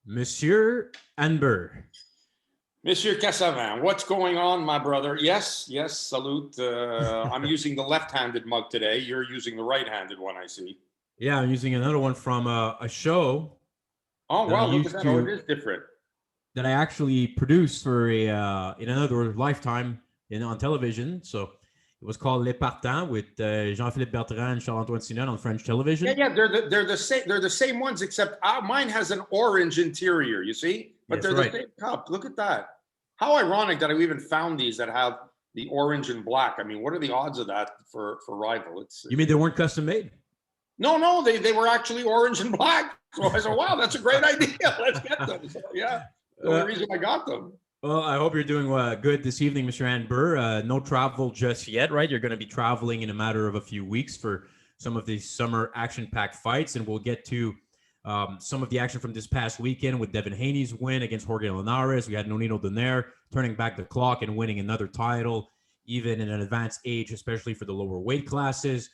Monsieur Anber. Monsieur Cassavin, what's going on, my brother? Yes, salute. I'm using the left-handed mug today. You're using the right-handed one, I see. Yeah, I'm using another one from a show Oh, that I wow, look at used that. Oh, it to is different. that I actually produced for in another lifetime on television. So it was called Les Partants with Jean-Philippe Bertrand and Charles-Antoine Sinon on French Yeah, television. yeah, they're the same ones, except mine has an orange interior, you see? But Yes, they're the right. same cup. Look at that. How ironic that I even found these that have the orange and black. I mean, what are the odds of that for rival? You mean they weren't custom made? No, they were actually orange and black. So I said, wow, that's a great idea. Let's get them. So, yeah, the only reason I got them. Well, I hope you're doing good this evening, Mr. Anber. No travel just yet, right? You're going to be traveling in a matter of a few weeks for some of these summer action-packed fights, and we'll get to some of the action from this past weekend with Devin Haney's win against Jorge Linares. We had Nonito Donaire turning back the clock and winning another title, even in an advanced age, especially for the lower weight classes.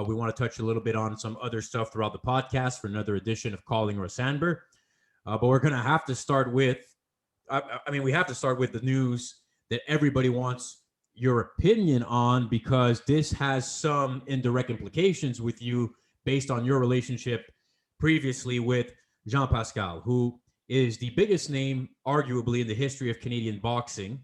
We want to touch a little bit on some other stuff throughout the podcast for another edition of Calling Russ Anber. But we're going to have to start with we have to start with the news that everybody wants your opinion on, because this has some indirect implications with you based on your relationship previously with Jean Pascal, who is the biggest name, arguably, in the history of Canadian boxing.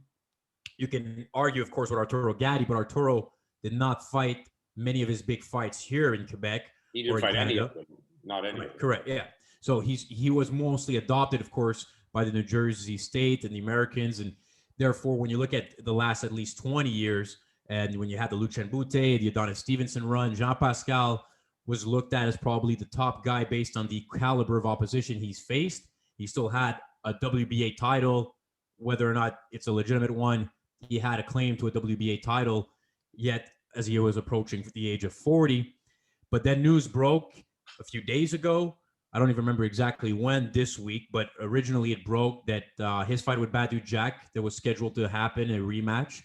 You can argue, of course, with Arturo Gatti, but Arturo did not fight many of his big fights here in Quebec. He didn't fight any of them. Not any of them. Correct, yeah. So he was mostly adopted, of course, by the New Jersey state and the Americans. And therefore, when you look at the last at least 20 years, and when you had the Lucien Bute, the Adonis Stevenson run, Jean Pascal was looked at as probably the top guy based on the caliber of opposition he's faced. He still had a WBA title, whether or not it's a legitimate one. He had a claim to a WBA title, yet as he was approaching the age of 40. But then news broke a few days ago. I don't even remember exactly when this week, but originally it broke that his fight with Badou Jack that was scheduled to happen, a rematch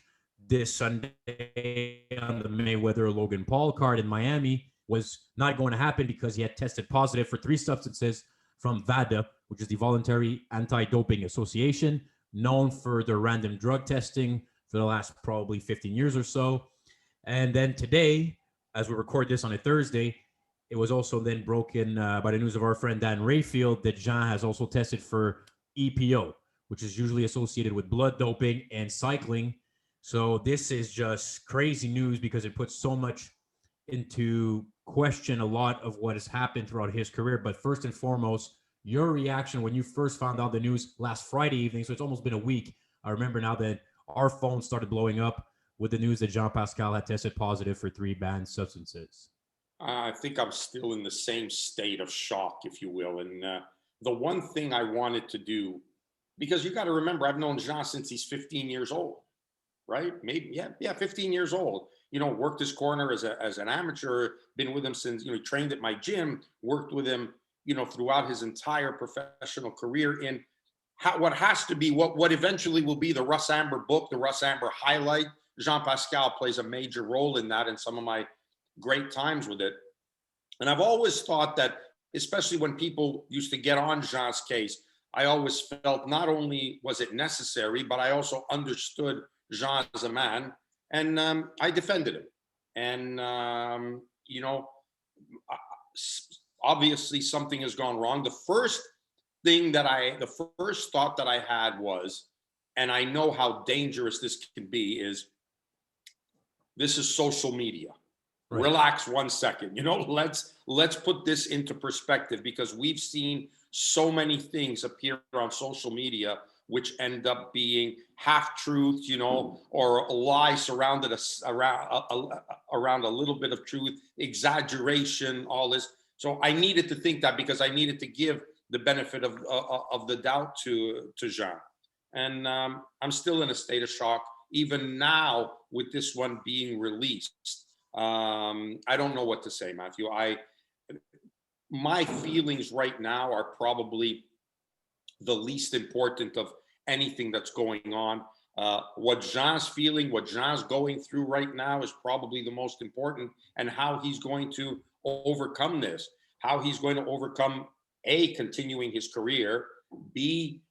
this Sunday on the Mayweather-Logan-Paul card in Miami, was not going to happen because he had tested positive for 3 substances from VADA, which is the Voluntary Anti-Doping Association, known for their random drug testing for the last probably 15 years or so. And then today, as we record this on a Thursday, it was also then broken by the news of our friend Dan Rayfield that Jean has also tested for EPO, which is usually associated with blood doping and cycling. So this is just crazy news because it puts so much into question a lot of what has happened throughout his career. But first and foremost, your reaction when you first found out the news last Friday evening. So it's almost been a week. I remember now that our phone started blowing up with the news that Jean Pascal had tested positive for 3 banned substances. I think I'm still in the same state of shock, if you will. And the one thing I wanted to do, because you got to remember, I've known Jean since he's 15 years old, right? Maybe, 15 years old. You know, worked his corner as an amateur, been with him since, he trained at my gym, worked with him, throughout his entire professional career in what has to be, what eventually will be the Russ Anber book, the Russ Anber highlight. Jean Pascal plays a major role in that, and some of my great times with it. And I've always thought that, especially when people used to get on Jean's case, I always felt not only was it necessary, but I also understood Jean as a man, and I defended him. And, obviously something has gone wrong. The first thought that I had was, and I know how dangerous this can be, is this is social media. Right. Relax 1 second. Let's put this into perspective, because we've seen so many things appear on social media which end up being half-truths, or a lie surrounded around a little bit of truth, exaggeration, all this. So I needed to think that, because I needed to give the benefit of the doubt to Jean. And I'm still in a state of shock, even now with this one being released. I don't know what to say, Matthew. My feelings right now are probably the least important of anything that's going on. What Jean's feeling, what Jean's going through right now is probably the most important, and how he's going to overcome this, how he's going to overcome continuing his career, B,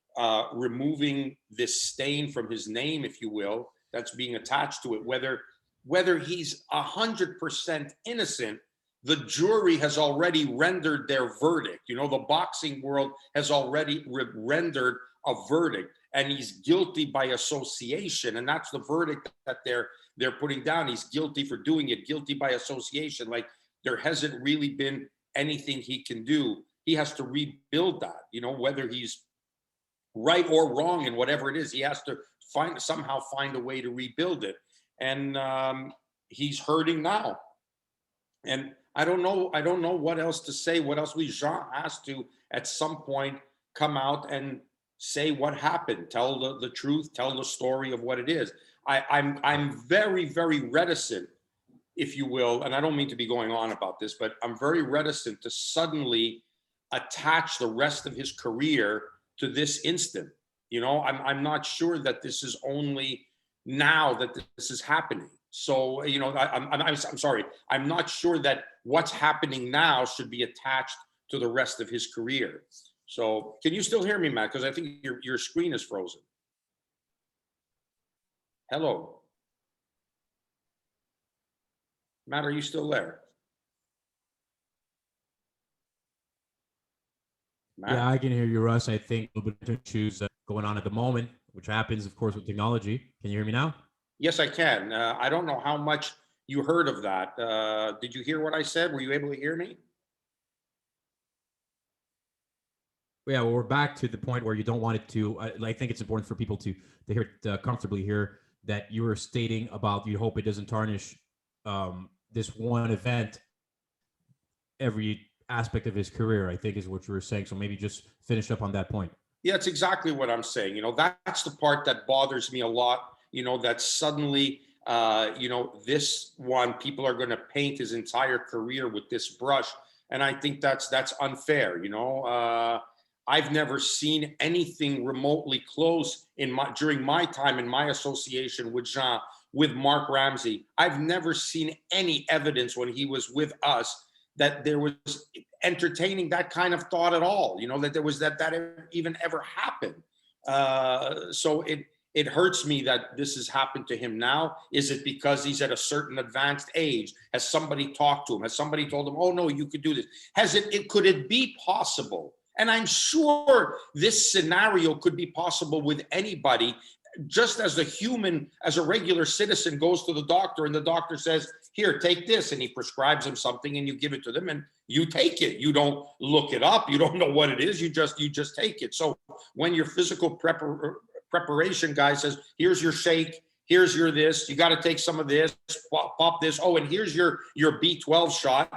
removing this stain from his name, if you will, that's being attached to it, whether he's 100% innocent. The jury has already rendered their verdict. You know, the boxing world has already rendered a verdict, and he's guilty by association. And that's the verdict that they're putting down. He's guilty for doing it, guilty by association. Like, there hasn't really been anything he can do. He has to rebuild that, you know, whether he's right or wrong and whatever it is, he has to somehow find a way to rebuild it. And he's hurting now. And I don't know what else to say. What else Jean has to at some point come out and say what happened, tell the truth, tell the story of what it is. I'm very, very reticent, if you will, and I don't mean to be going on about this, but I'm very reticent to suddenly attach the rest of his career to this instant. You know, I'm not sure that this is only now that this is happening. So, you know, I'm sorry. I'm not sure that what's happening now should be attached to the rest of his career. So, can you still hear me, Matt? Because I think your screen is frozen. Hello, Matt, are you still there? Matt? Yeah, I can hear you, Russ. I think a little bit of issues going on at the moment, which happens, of course, with technology. Can you hear me now? Yes, I can. I don't know how much you heard of that. Did you hear what I said? Were you able to hear me? Yeah, well, we're back to the point where you don't want it to. I think it's important for people to hear it comfortably here that you were stating about you hope it doesn't tarnish this one event, every aspect of his career, I think is what you were saying. So maybe just finish up on that point. Yeah, it's exactly what I'm saying. You know, that's the part that bothers me a lot. You know, that suddenly, you know, this one, people are going to paint his entire career with this brush. And I think that's unfair. You know, I've never seen anything remotely close during my time in my association with Jean, with Mark Ramsey. I've never seen any evidence when he was with us that there was entertaining that kind of thought at all, you know, that there was that even ever happened. So it hurts me that this has happened to him now. Is it because he's at a certain advanced age? Has somebody talked to him? Has somebody told him, oh no, you could do this? Could it be possible? And I'm sure this scenario could be possible with anybody. Just as a regular citizen goes to the doctor and the doctor says, here, take this, and he prescribes him something and you give it to them and you take it. You don't look it up. You don't know what it is. You just take it. So when your physical preparation guy says, here's your shake, here's your this, you got to take some of this, pop this. Oh, and here's your B12 shot.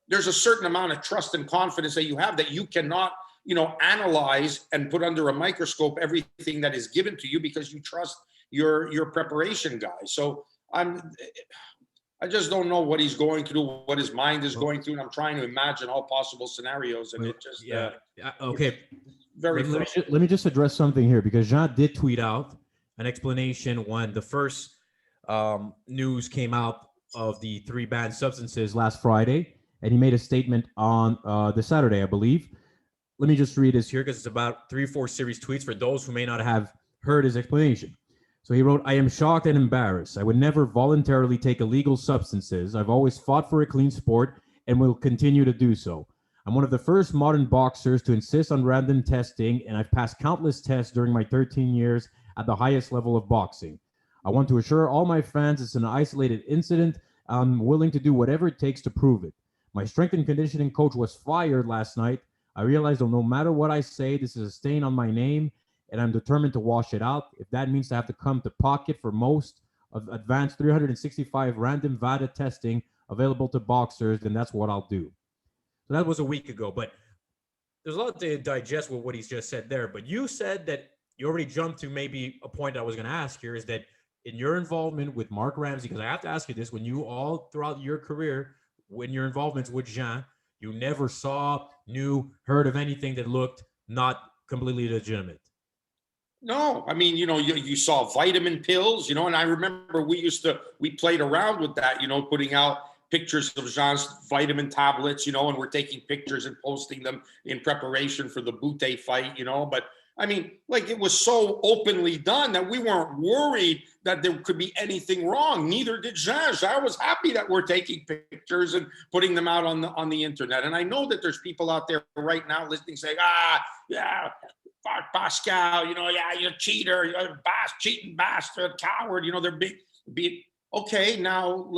There's a certain amount of trust and confidence that you have that you cannot, you know, analyze and put under a microscope everything that is given to you because you trust your preparation guy. So I just don't know what he's going through, what his mind is going through, and I'm trying to imagine all possible scenarios, and it just okay. Very. Let me just address something here, because Jean did tweet out an explanation when the first news came out of the 3 banned substances last Friday, and he made a statement on the Saturday, I believe. Let me just read this here because it's about 3 or 4 series tweets for those who may not have heard his explanation. So he wrote, I am shocked and embarrassed. I would never voluntarily take illegal substances. I've always fought for a clean sport and will continue to do so. I'm one of the first modern boxers to insist on random testing, and I've passed countless tests during my 13 years at the highest level of boxing. I want to assure all my fans it's an isolated incident. I'm willing to do whatever it takes to prove it. My strength and conditioning coach was fired last night. I realized that no matter what I say, this is a stain on my name, and I'm determined to wash it out. If that means to have to come to pocket for most of advanced 365 random VADA testing available to boxers, then that's what I'll do. So that was a week ago, but there's a lot to digest with what he's just said there. But you said that you already jumped to maybe a point I was going to ask here, is that in your involvement with Mark Ramsey, because I have to ask you this, when you all throughout your career, when your involvements with Jean, you never saw, knew, heard of anything that looked not completely legitimate. No, I mean, you know, you saw vitamin pills, you know, and I remember we played around with that, you know, putting out pictures of Jean's vitamin tablets, and we're taking pictures and posting them in preparation for the Bute fight, but I mean, like, it was so openly done that we weren't worried that there could be anything wrong. Neither did Jean. Jean was happy that we're taking pictures and putting them out on the internet. And I know that there's people out there right now listening saying, yeah, fuck Pascal, yeah, you're a cheater, you're a cheating bastard, coward, they're big. Okay, now,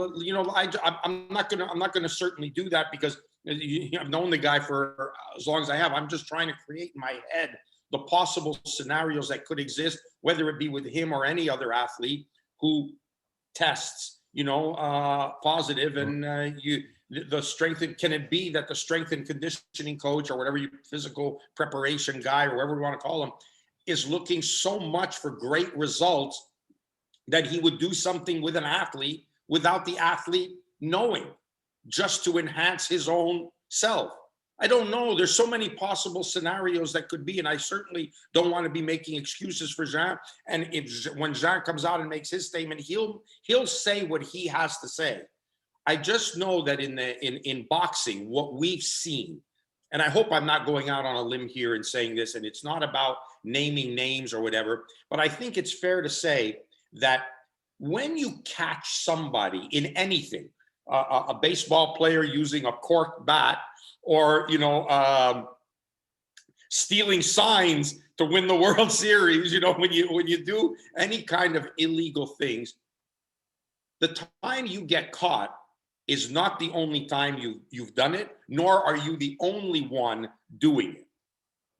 I'm not gonna certainly do that, because I've known the guy for as long as I have. I'm just trying to create in my head the possible scenarios that could exist, whether it be with him or any other athlete who tests, positive, and the strength. Can it be that the strength and conditioning coach, or whatever physical preparation guy, or whatever we want to call him, is looking so much for great results that he would do something with an athlete without the athlete knowing, just to enhance his own self? I don't know. There's so many possible scenarios that could be, and I certainly don't want to be making excuses for Jean. And when Jean comes out and makes his statement, he'll say what he has to say. I just know that in boxing, what we've seen, and I hope I'm not going out on a limb here and saying this, and it's not about naming names or whatever, but I think it's fair to say that when you catch somebody in anything, a baseball player using a cork bat, or stealing signs to win the World Series, when you do any kind of illegal things, the time you get caught is not the only time you've done it, nor are you the only one doing it.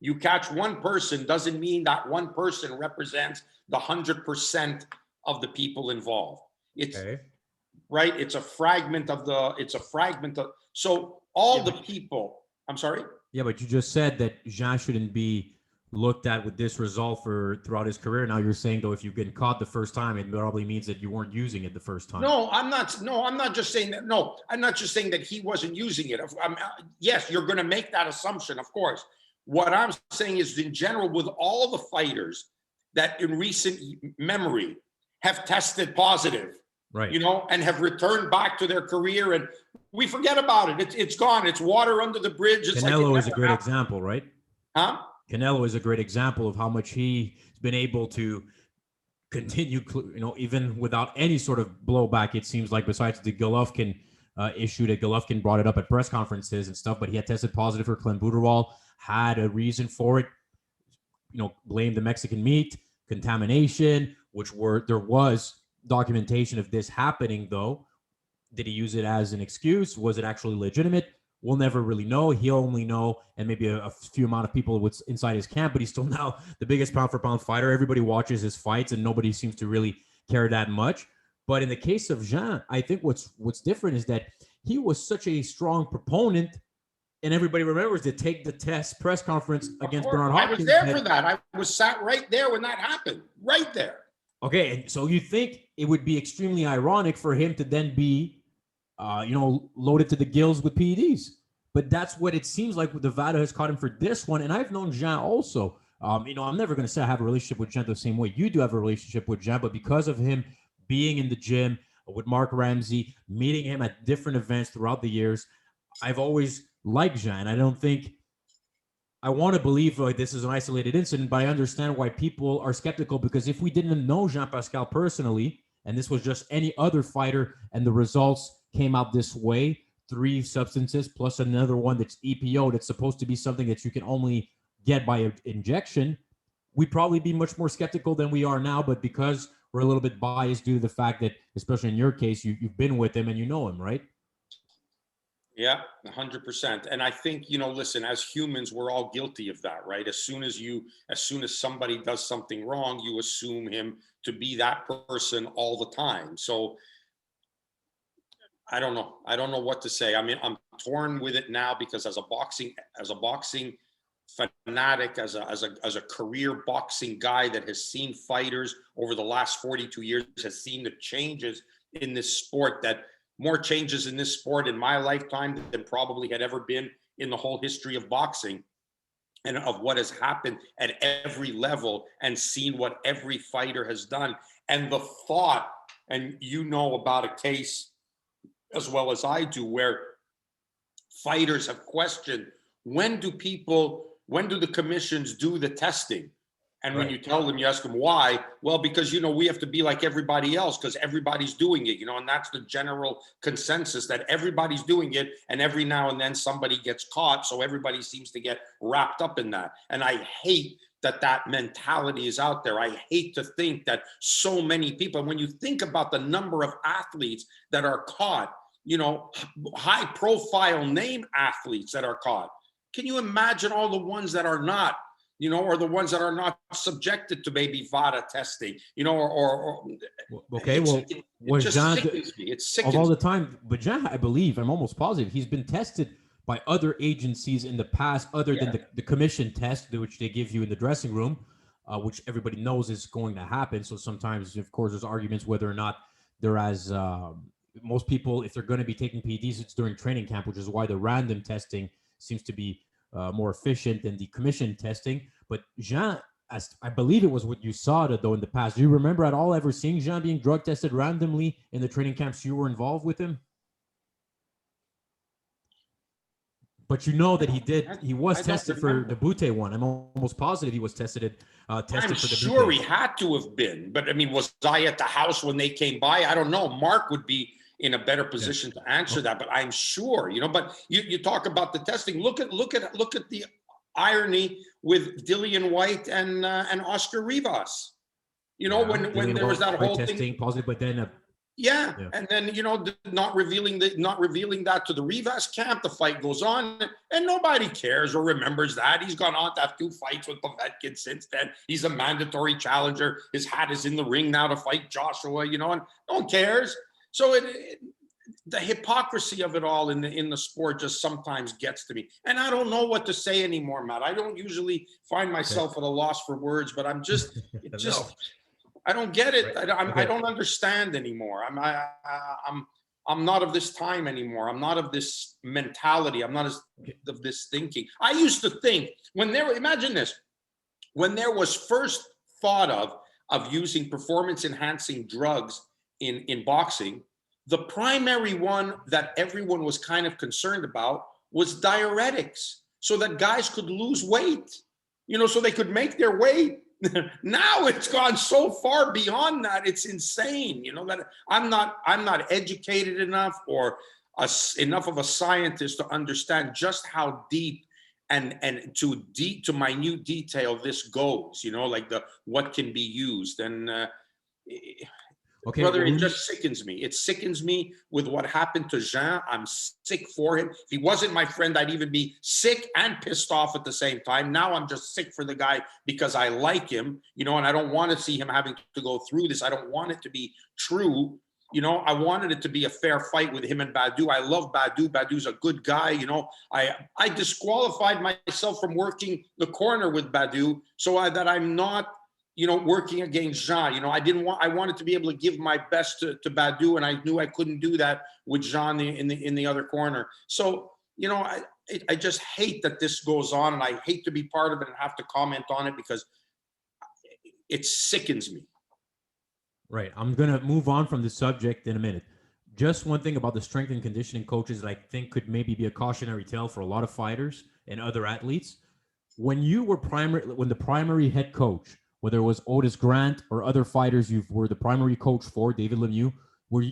You catch one person doesn't mean that one person represents the 100% of the people involved. It's okay. Right. It's a fragment of so all the people. I'm sorry. Yeah, but you just said that Jean shouldn't be looked at with this result throughout his career. Now you're saying, though, if you get caught the first time, it probably means that you weren't using it the first time. No, I'm not just saying that. No, I'm not just saying that he wasn't using it. Yes, you're going to make that assumption, of course. What I'm saying is, in general, with all the fighters that in recent memory have tested positive, right, and have returned back to their career, and we forget about it. It's gone. It's water under the bridge. It's Canelo is a great example, right? Huh? Canelo is a great example of how much he's been able to continue, even without any sort of blowback, it seems like, besides the Golovkin issue that Golovkin brought it up at press conferences and stuff, but he had tested positive for clenbuterol, had a reason for it, blamed the Mexican meat, contamination, there was documentation of this happening, though. Did he use it as an excuse? Was it actually legitimate? We'll never really know. He'll only know, and maybe a few amount of people inside his camp, but he's still now the biggest pound-for-pound fighter. Everybody watches his fights, and nobody seems to really care that much. But in the case of Jean, I think what's different is that he was such a strong proponent, and everybody remembers the Take the Test press conference against Bernard Hopkins. I was there for that. I was sat right there when that happened, right there. Okay, and so you think it would be extremely ironic for him to then be, loaded to the gills with PEDs. But that's what it seems like Nevada has caught him for this one. And I've known Jean also. I'm never going to say I have a relationship with Jean the same way you do have a relationship with Jean, but because of him being in the gym with Mark Ramsey, meeting him at different events throughout the years, I've always liked Jean. I want to believe like this is an isolated incident, but I understand why people are skeptical, because if we didn't know Jean Pascal personally, and this was just any other fighter, and the results came out this way, 3 substances plus another one that's EPO, that's supposed to be something that you can only get by injection, we'd probably be much more skeptical than we are now. But because we're a little bit biased due to the fact that, especially in your case, you've been with him and you know him, right? Yeah, 100%. And I think, listen, as humans, we're all guilty of that, right? As soon as somebody does something wrong, you assume him to be that person all the time. So I don't know. I don't know what to say. I mean, I'm torn with it now, because as a boxing fanatic, as a career boxing guy that has seen fighters over the last 42 years, has seen the changes in this sport, that more changes in this sport in my lifetime than probably had ever been in the whole history of boxing, and of what has happened at every level, and seen what every fighter has done. And the thought, and about a case as well as I do, where fighters have questioned, when do the commissions do the testing? And when you tell them, you ask them why, well, because, we have to be like everybody else because everybody's doing it, and that's the general consensus, that everybody's doing it. And every now and then somebody gets caught. So everybody seems to get wrapped up in that. And I hate that mentality is out there. I hate to think that so many people, when you think about the number of athletes that are caught, high profile name athletes that are caught, can you imagine all the ones that are not? Or the ones that are not subjected to maybe VADA testing, okay. It just sickens me. It sickens of all the time. But Jean, I believe, I'm almost positive, he's been tested by other agencies in the past, other than the commission test, which they give you in the dressing room, which everybody knows is going to happen. So sometimes, of course, there's arguments whether or not they're as most people, if they're going to be taking PEDs, it's during training camp, which is why the random testing seems to be more efficient than the commission testing. But Jean, I believe it was what you saw though in the past. Do you remember at all ever seeing Jean being drug tested randomly in the training camps you were involved with him? But that he was tested for the Bute one. I'm almost positive he was tested I'm for the sure Bute. He had to have been. But I mean, was I at the house when they came by? I don't know. Mark would be in a better position to answer that, but I'm sure, but you talk about the testing. Look at the irony with Dillian White and Oscar Rivas. When there was that whole testing thing positive, but then and then not revealing that to the Rivas camp. The fight goes on, and nobody cares or remembers that. He's gone on to have 2 fights with Povetkin since then. He's a mandatory challenger. His hat is in the ring now to fight Joshua. And no one cares. So the hypocrisy of it all in the sport just sometimes gets to me, and I don't know what to say anymore, Matt. I don't usually find myself at a loss for words, but I'm just, I don't get it. I don't understand anymore. I'm not of this time anymore. I'm not of this mentality. I'm not of this thinking. I used to think imagine this, when there was first thought of using performance enhancing drugs in boxing, the primary one that everyone was kind of concerned about was diuretics, so that guys could lose weight, so they could make their weight. Now it's gone so far beyond that. It's insane, that I'm not educated enough or enough of a scientist to understand just how deep and to minute detail this goes, like what can be used. And okay, brother, it just sickens me. It sickens me with what happened to Jean. I'm sick for him. If he wasn't my friend, I'd even be sick and pissed off at the same time. Now I'm just sick for the guy because I like him, and I don't want to see him having to go through this. I don't want it to be true. I wanted it to be a fair fight with him and Badou. I love Badou. Badou's a good guy. I disqualified myself from working the corner with Badou that I'm not working against Jean. I wanted to be able to give my best to Badou, and I knew I couldn't do that with Jean in the other corner. So, I just hate that this goes on, and I hate to be part of it and have to comment on it because it sickens me. Right. I'm going to move on from the subject in a minute. Just one thing about the strength and conditioning coaches that I think could maybe be a cautionary tale for a lot of fighters and other athletes. When the primary head coach, whether it was Otis Grant or other fighters you were the primary coach for, David Lemieux,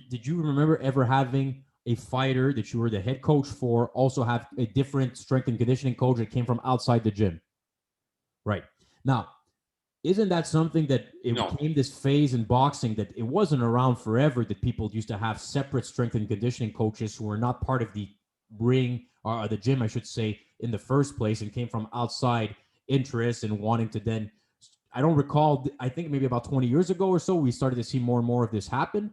did you remember ever having a fighter that you were the head coach for also have a different strength and conditioning coach that came from outside the gym? Right. Now, isn't that something that became this phase in boxing that it wasn't around forever, that people used to have separate strength and conditioning coaches who were not part of the ring or the gym, I should say, in the first place, and came from outside interests and wanting to then, I don't recall, I think maybe about 20 years ago or so, we started to see more and more of this happen.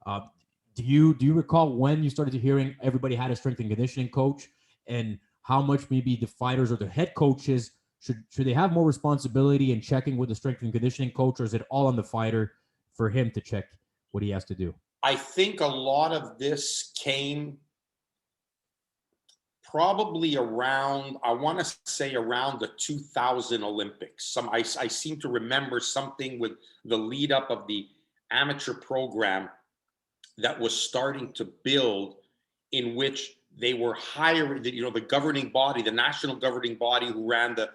Do you recall when you started to hearing everybody had a strength and conditioning coach, and how much maybe the fighters or the head coaches should they have more responsibility in checking with the strength and conditioning coach, or is it all on the fighter for him to check what he has to do? I think a lot of this came probably around, I want to say around the 2000 Olympics. I seem to remember something with the lead up of the amateur program that was starting to build in which they were hiring, the governing body, the national governing body who ran the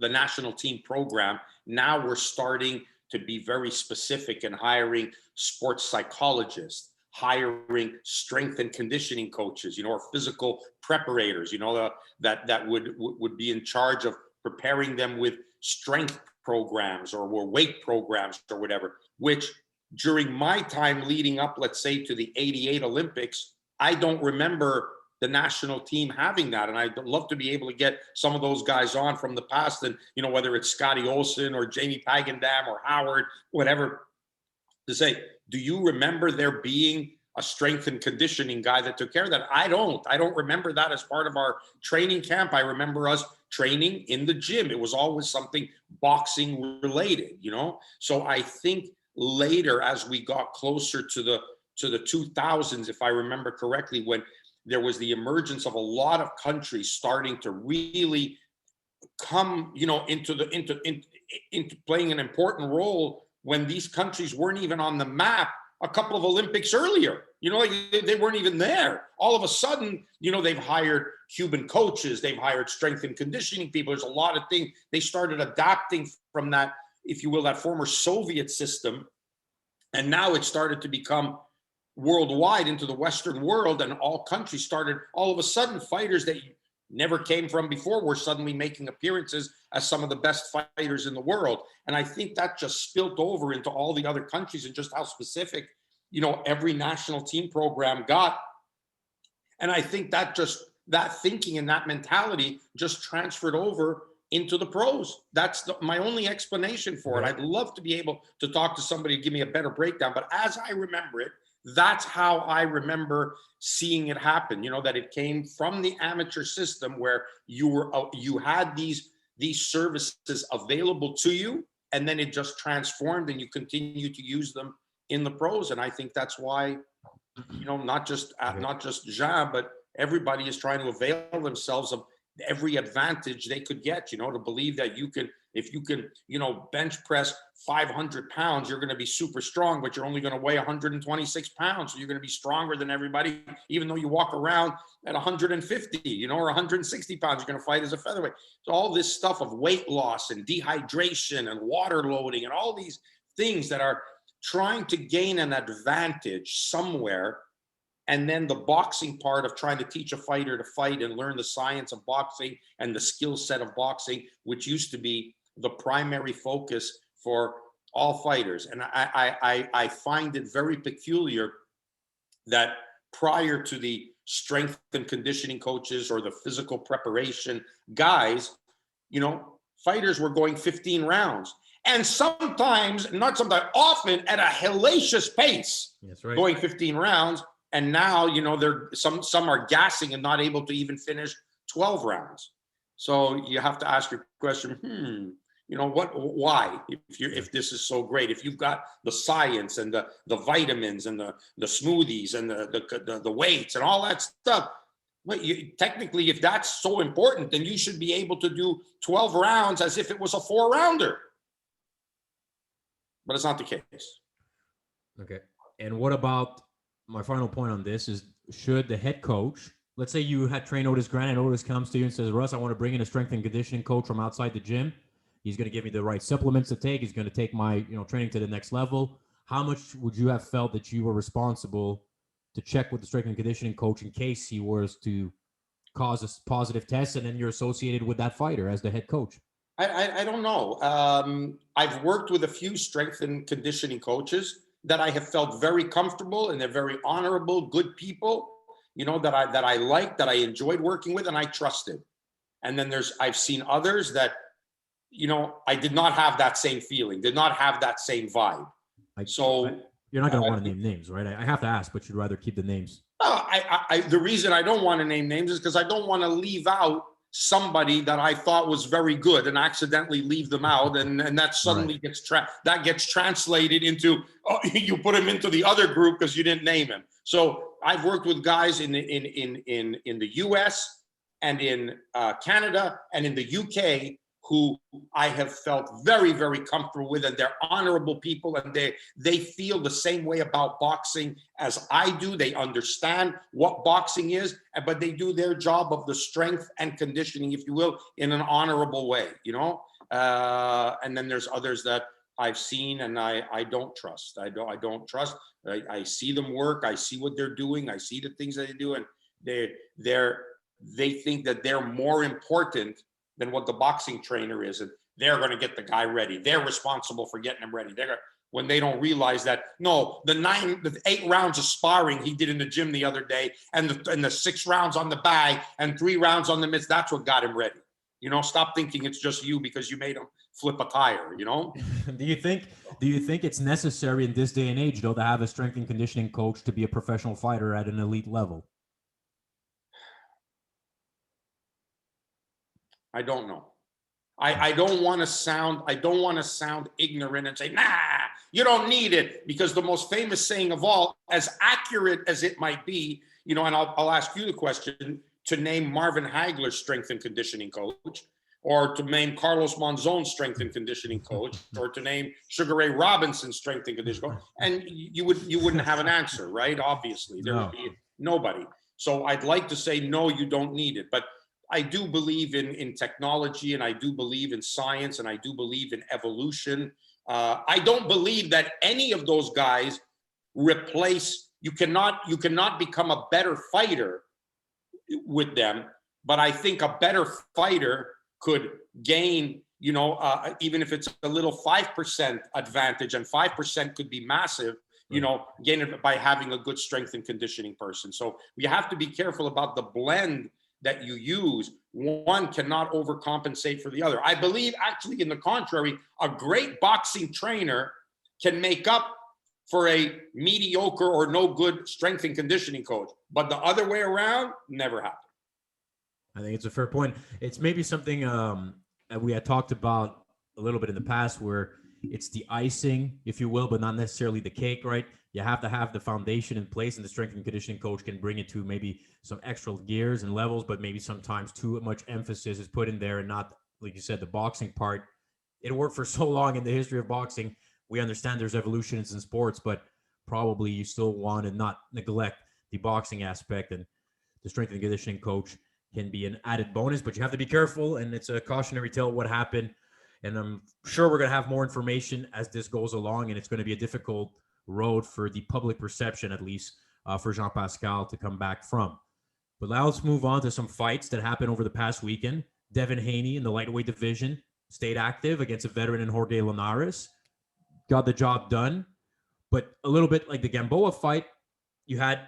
national team program. Now we're starting to be very specific in hiring sports psychologists, hiring strength and conditioning coaches, or physical preparators, that would be in charge of preparing them with strength programs or weight programs or whatever, which during my time leading up, let's say, to the 88 Olympics, I don't remember the national team having that. And I'd love to be able to get some of those guys on from the past, and, whether it's Scotty Olsen or Jamie Pagendam or Howard, whatever, to say, do you remember there being a strength and conditioning guy that took care of that? I don't remember that as part of our training camp. I remember us training in the gym. It was always something boxing related, So I think later, as we got closer to the 2000s, if I remember correctly, when there was the emergence of a lot of countries starting to really come, into playing an important role, when these countries weren't even on the map a couple of Olympics earlier. They weren't even there. All of a sudden, they've hired Cuban coaches, they've hired strength and conditioning people. There's a lot of things. They started adapting from that, if you will, that former Soviet system. And now it started to become worldwide into the Western world, and all countries started, all of a sudden, fighters that never came from before were suddenly making appearances as some of the best fighters in the world. And I think that just spilt over into all the other countries, and just how specific, every national team program got. And I think that thinking and that mentality just transferred over into the pros. That's my only explanation for it. I'd love to be able to talk to somebody to give me a better breakdown, but as I remember it, that's how I remember seeing it happen. That it came from the amateur system, where you had these services available to you, and then it just transformed, and you continue to use them in the pros. And I think that's why, not just Jean, but everybody is trying to avail themselves of every advantage they could get, to believe that if you can, bench press 500 pounds, you're going to be super strong, but you're only going to weigh 126 pounds. So you're going to be stronger than everybody, even though you walk around at 150, or 160 pounds, you're going to fight as a featherweight. So all this stuff of weight loss and dehydration and water loading and all these things that are trying to gain an advantage somewhere. And then the boxing part of trying to teach a fighter to fight and learn the science of boxing and the skill set of boxing, which used to be the primary focus for all fighters. And I find it very peculiar that prior to the strength and conditioning coaches or the physical preparation guys, fighters were going 15 rounds. And often at a hellacious pace. That's right. Going 15 rounds. And now, they're some are gassing and not able to even finish 12 rounds. So you have to ask your question, why? If this is so great, if you've got the science and the vitamins and the smoothies and the weights and all that stuff, technically, if that's so important, then you should be able to do 12 rounds as if it was a 4-rounder. But it's not the case. Okay. And what about, my final point on this is, should the head coach, let's say you had trained Otis Grant, and Otis comes to you and says, Russ, I want to bring in a strength and conditioning coach from outside the gym. He's going to give me the right supplements to take. He's going to take my training to the next level. How much would you have felt that you were responsible to check with the strength and conditioning coach in case he was to cause a positive test, and then you're associated with that fighter as the head coach? I don't know. I've worked with a few strength and conditioning coaches that I have felt very comfortable, and they're very honorable, good people, that I liked, that I enjoyed working with, and I trusted. And then I've seen others that, I did not have that same feeling, did not have that same vibe. You're not going to want to name names, right? I have to ask, but you'd rather keep the names. The reason I don't want to name names is because I don't want to leave out somebody that I thought was very good and accidentally leave them out, and that suddenly gets translated into, you put him into the other group because you didn't name him. So I've worked with guys in the US and in Canada and in the UK who I have felt very, very comfortable with, and they're honorable people, and they feel the same way about boxing as I do. They understand what boxing is, but they do their job of the strength and conditioning, if you will, in an honorable way, you know? And then there's others that I've seen and I don't trust. I don't trust. I see them work. I see what they're doing. I see the things that they do, and they think that they're more important than what the boxing trainer is, and they're going to get the guy ready. They're responsible for getting him ready. When they don't realize that, no, the 8 rounds of sparring he did in the gym the other day, and the 6 rounds on the bag and 3 rounds on the mitts, that's what got him ready. You know, stop thinking it's just you because you made him flip a tire, you know? Do you think it's necessary in this day and age, though, to have a strength and conditioning coach to be a professional fighter at an elite level? I don't know. I don't want to sound ignorant and say, nah, you don't need it, because the most famous saying of all, as accurate as it might be, you know, and I'll ask you the question, to name Marvin Hagler's strength and conditioning coach, or to name Carlos Monzon's strength and conditioning coach, or to name Sugar Ray Robinson's strength and conditioning coach, and you wouldn't have an answer, right? Obviously, there would be nobody. So I'd like to say, no, you don't need it, but I do believe in technology, and I do believe in science, and I do believe in evolution. I don't believe that any of those guys replace. You cannot become a better fighter with them, but I think a better fighter could gain, you know, even if it's a little 5% advantage, and 5% could be massive, you know, gain it by having a good strength and conditioning person. So we have to be careful about the blend that you use. One cannot overcompensate for the other. I believe, actually, in the contrary, a great boxing trainer can make up for a mediocre or no good strength and conditioning coach, but the other way around never happened. I think it's a fair point. It's maybe something that we had talked about a little bit in the past, where it's the icing, if you will, but not necessarily the cake, right? You have to have the foundation in place, and the strength and conditioning coach can bring it to maybe some extra gears and levels, but maybe sometimes too much emphasis is put in there, and not, like you said, the boxing part. It worked for so long in the history of boxing. We understand there's evolutions in sports, but probably you still want to not neglect the boxing aspect, and the strength and conditioning coach can be an added bonus, but you have to be careful, and it's a cautionary tale what happened. And I'm sure we're going to have more information as this goes along, and it's going to be a difficult road for the public perception, at least for Jean Pascal to come back from. But now let's move on to some fights that happened over the past weekend. Devin Haney in the lightweight division stayed active against a veteran in Jorge Linares. Got the job done. But a little bit like the Gamboa fight, you had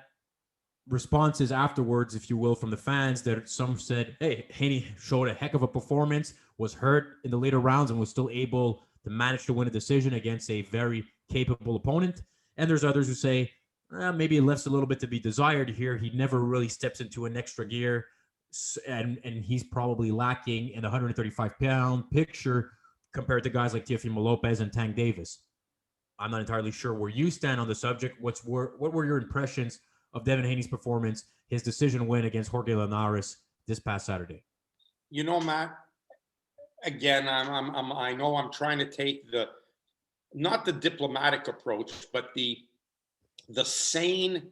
responses afterwards, if you will, from the fans that some said, hey, Haney showed a heck of a performance, was hurt in the later rounds, and was still able to manage to win a decision against a very capable opponent. And there's others who say, maybe it left a little bit to be desired here. He never really steps into an extra gear, and he's probably lacking in the 135-pound picture compared to guys like Teofimo Lopez and Tank Davis. I'm not entirely sure where you stand on the subject. What were your impressions of Devin Haney's performance, his decision win against Jorge Linares this past Saturday? You know, Matt, again, I know I'm trying to take not the diplomatic approach, but the sane,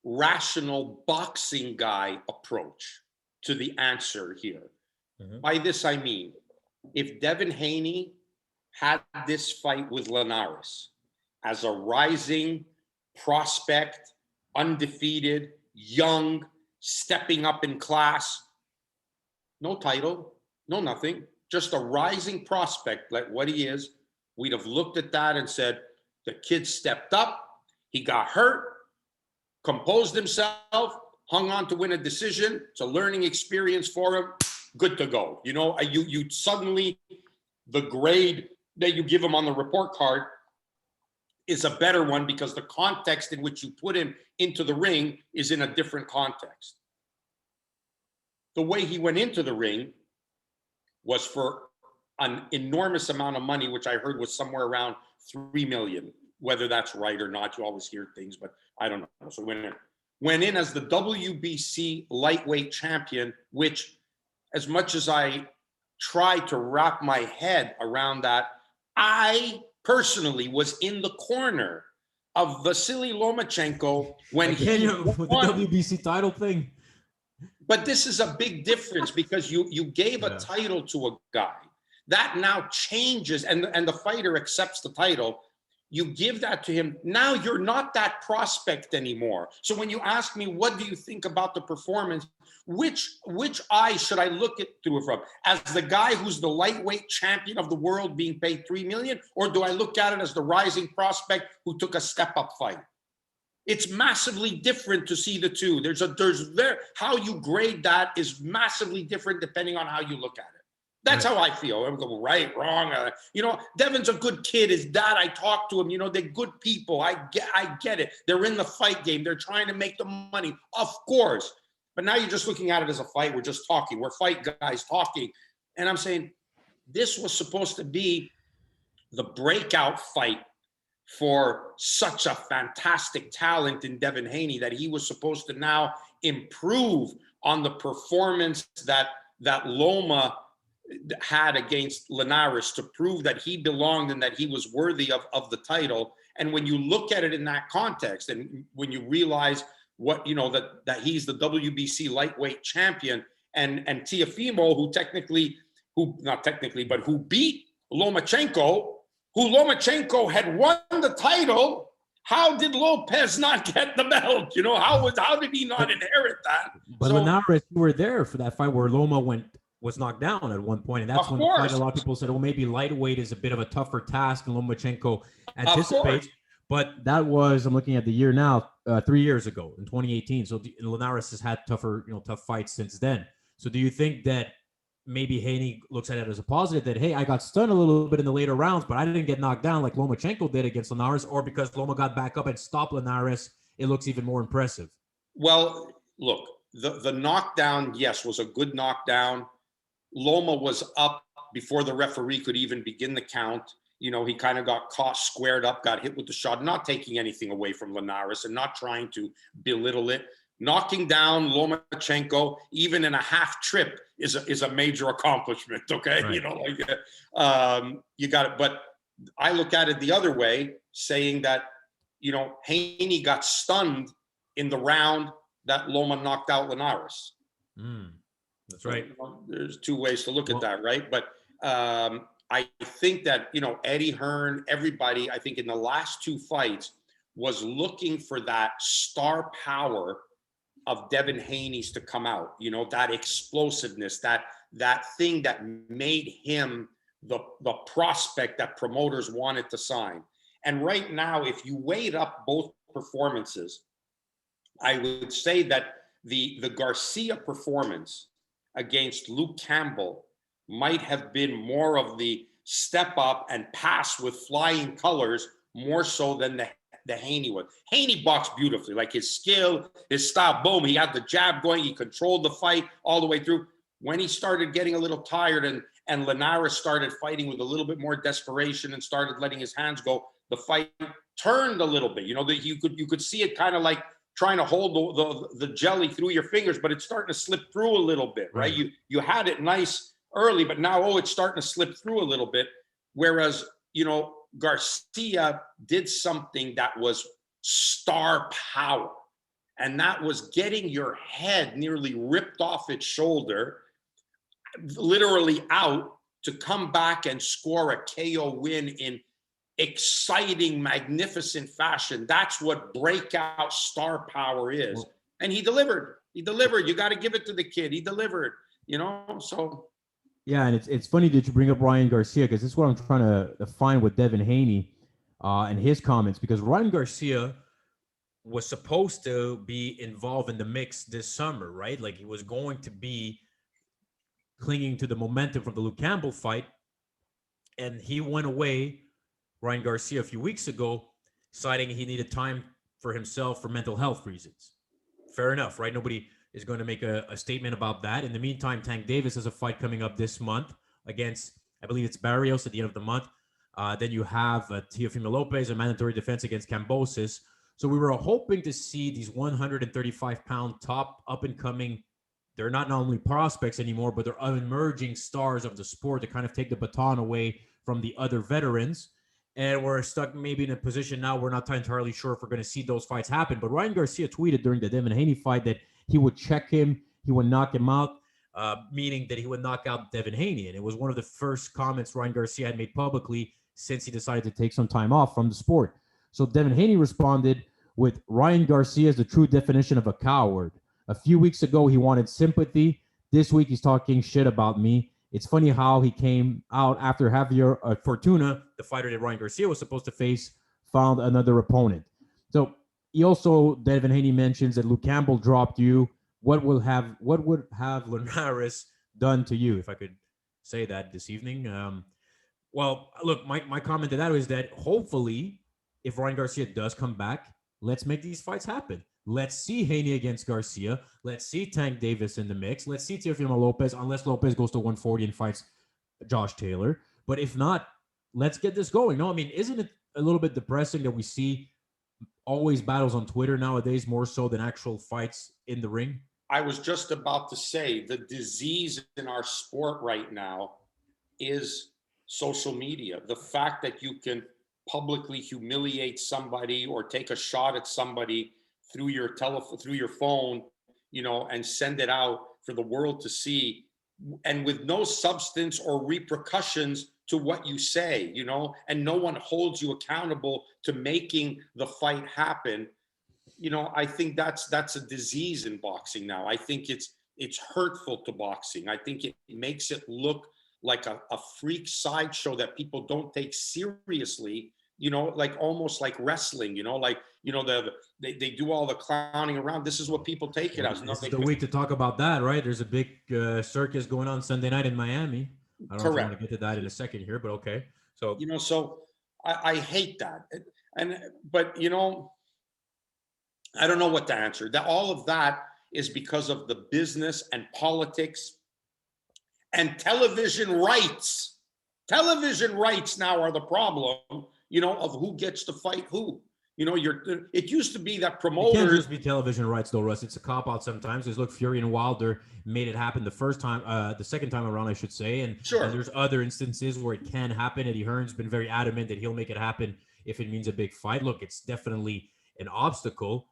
rational boxing guy approach to the answer here. Mm-hmm. By this, I mean, if Devin Haney had this fight with Linares as a rising prospect, undefeated, young, stepping up in class, no title, no nothing, just a rising prospect like what he is, we'd have looked at that and said, the kid stepped up, he got hurt, composed himself, hung on to win a decision. It's a learning experience for him. Good to go. You know, you suddenly, the grade that you give him on the report card is a better one, because the context in which you put him into the ring is in a different context. The way he went into the ring was for an enormous amount of money, which I heard was somewhere around $3 million. Whether that's right or not, you always hear things, but I don't know. So went in as the WBC lightweight champion, which, as much as I try to wrap my head around that. I personally was in the corner of Vasily Lomachenko when he with the won. WBC title thing. But this is a big difference because you gave a title to a guy. That now changes, and the fighter accepts the title. You give that to him. Now you're not that prospect anymore. So when you ask me, what do you think about the performance? Which eye should I look at through it from? As the guy who's the lightweight champion of the world being paid $3 million, or do I look at it as the rising prospect who took a step-up fight? It's massively different to see the two. How you grade that is massively different depending on how you look at it. That's how I feel. I'm going right, wrong. Devin's a good kid. His dad, I talked to him. They're good people. I get it. They're in the fight game. They're trying to make the money, of course. But now you're just looking at it as a fight. We're just talking. We're fight guys talking. And I'm saying this was supposed to be the breakout fight for such a fantastic talent in Devin Haney, that he was supposed to now improve on the performance that Loma had against Linares, to prove that he belonged and that he was worthy of the title. And when you look at it in that context, and when you realize what, that he's the WBC lightweight champion, and Teofimo, who beat Lomachenko, who Lomachenko had won the title, how did Lopez not get the belt? How did he not inherit that? But Linares, you were there for that fight where Loma was knocked down at one point, and that's when a lot of people said, "Oh, maybe lightweight is a bit of a tougher task," and Lomachenko anticipates. But that was, I'm looking at the year now, 3 years ago in 2018. So Linares has had tough fights since then. So do you think that maybe Haney looks at it as a positive, that, hey, I got stunned a little bit in the later rounds, but I didn't get knocked down like Lomachenko did against Linares, or because Loma got back up and stopped Linares, it looks even more impressive? Well, look, the knockdown, yes, was a good knockdown. Loma was up before the referee could even begin the count. He kind of got caught squared up, got hit with the shot, not taking anything away from Linares and not trying to belittle it. Knocking down Lomachenko, even in a half trip, is a major accomplishment. Okay, right. You got it. But I look at it the other way, saying that Haney got stunned in the round that Loma knocked out Linares. That's right. There's two ways to look at that, right? But I think that Eddie Hearn, everybody, I think in the last two fights was looking for that star power of Devin Haney's to come out, that explosiveness, that thing that made him the prospect that promoters wanted to sign. And right now, if you weighed up both performances, I would say that the Garcia performance against Luke Campbell might have been more of the step up and pass with flying colors, more so than the Haney one. Haney boxed beautifully, like his skill, his style, boom, he had the jab going, he controlled the fight all the way through. When he started getting a little tired and Linares started fighting with a little bit more desperation and started letting his hands go, the fight turned a little bit. You could see it kind of like trying to hold the jelly through your fingers, but it's starting to slip through a little bit, right? You had it nice early, but now, it's starting to slip through a little bit. Whereas, Garcia did something that was star power, and that was getting your head nearly ripped off its shoulder, literally out, to come back and score a KO win in exciting, magnificent fashion. That's what breakout star power is. And he delivered. You got to give it to the kid. He delivered, so. Yeah, and it's funny that you bring up Ryan Garcia, because this is what I'm trying to find with Devin Haney and his comments, because Ryan Garcia was supposed to be involved in the mix this summer, right? Like, he was going to be clinging to the momentum from the Luke Campbell fight, and he went away, Ryan Garcia, a few weeks ago, citing he needed time for himself for mental health reasons. Fair enough, right? Nobody is going to make a statement about that. In the meantime, Tank Davis has a fight coming up this month against, I believe it's Barrios at the end of the month. Then you have Teofimo Lopez, a mandatory defense against Cambosis. So we were hoping to see these 135-pound top up-and-coming they're not only prospects anymore, but they're emerging stars of the sport to kind of take the baton away from the other veterans. And we're stuck maybe in a position now we're not entirely sure if we're going to see those fights happen. But Ryan Garcia tweeted during the Devin Haney fight that he would check him, he would knock him out, meaning that he would knock out Devin Haney. And it was one of the first comments Ryan Garcia had made publicly since he decided to take some time off from the sport. So Devin Haney responded with, Ryan Garcia is the true definition of a coward. A few weeks ago, he wanted sympathy. This week, he's talking shit about me. It's funny how he came out after Javier Fortuna, the fighter that Ryan Garcia was supposed to face, found another opponent. So he also, Devin Haney mentions that Luke Campbell dropped you. What would have Linares done to you, if I could say that this evening? Well, look, my comment to that is that hopefully, if Ryan Garcia does come back, let's make these fights happen. Let's see Haney against Garcia. Let's see Tank Davis in the mix. Let's see Teofimo Lopez, unless Lopez goes to 140 and fights Josh Taylor. But if not, let's get this going. No, I mean, isn't it a little bit depressing that we see always battles on Twitter nowadays more so than actual fights in the ring? I was just about to say the disease in our sport right now is social media. The fact that you can publicly humiliate somebody or take a shot at somebody through your telephone, through your phone, and send it out for the world to see, and with no substance or repercussions to what you say, and no one holds you accountable to making the fight happen. I think that's a disease in boxing now. I think it's hurtful to boxing. I think it makes it look like a freak sideshow that people don't take seriously, like almost like wrestling, they do all the clowning around. This is what people take it as. This is the week to talk about that, right? There's a big circus going on Sunday night in Miami. I don't know if I want to get to that in a second here, but okay. So, so I hate that. But I don't know what to answer. That all of that is because of the business and politics and television rights. Television rights now are the problem, of who gets to fight who. It used to be that promoters. It can't just be television rights, though, Russ. It's a cop out sometimes. Because look, Fury and Wilder made it happen the second time around, I should say. And, sure. And there's other instances where it can happen. Eddie Hearn's been very adamant that he'll make it happen if it means a big fight. Look, it's definitely an obstacle,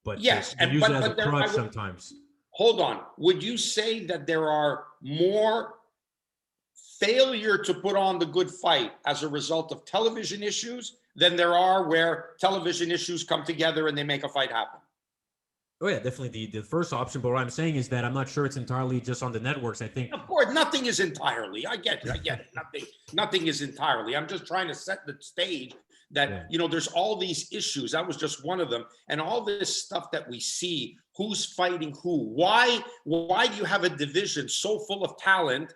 but yes, and use it as a crutch sometimes. Hold on. Would you say that there are more failure to put on the good fight as a result of television issues than there are where television issues come together and they make a fight happen? Oh yeah, definitely the first option. But what I'm saying is that I'm not sure it's entirely just on the networks. I think, of course, nothing is entirely. I get it. Nothing is entirely. I'm just trying to set the stage that, there's all these issues. That was just one of them. And all this stuff that we see, who's fighting who, why do you have a division so full of talent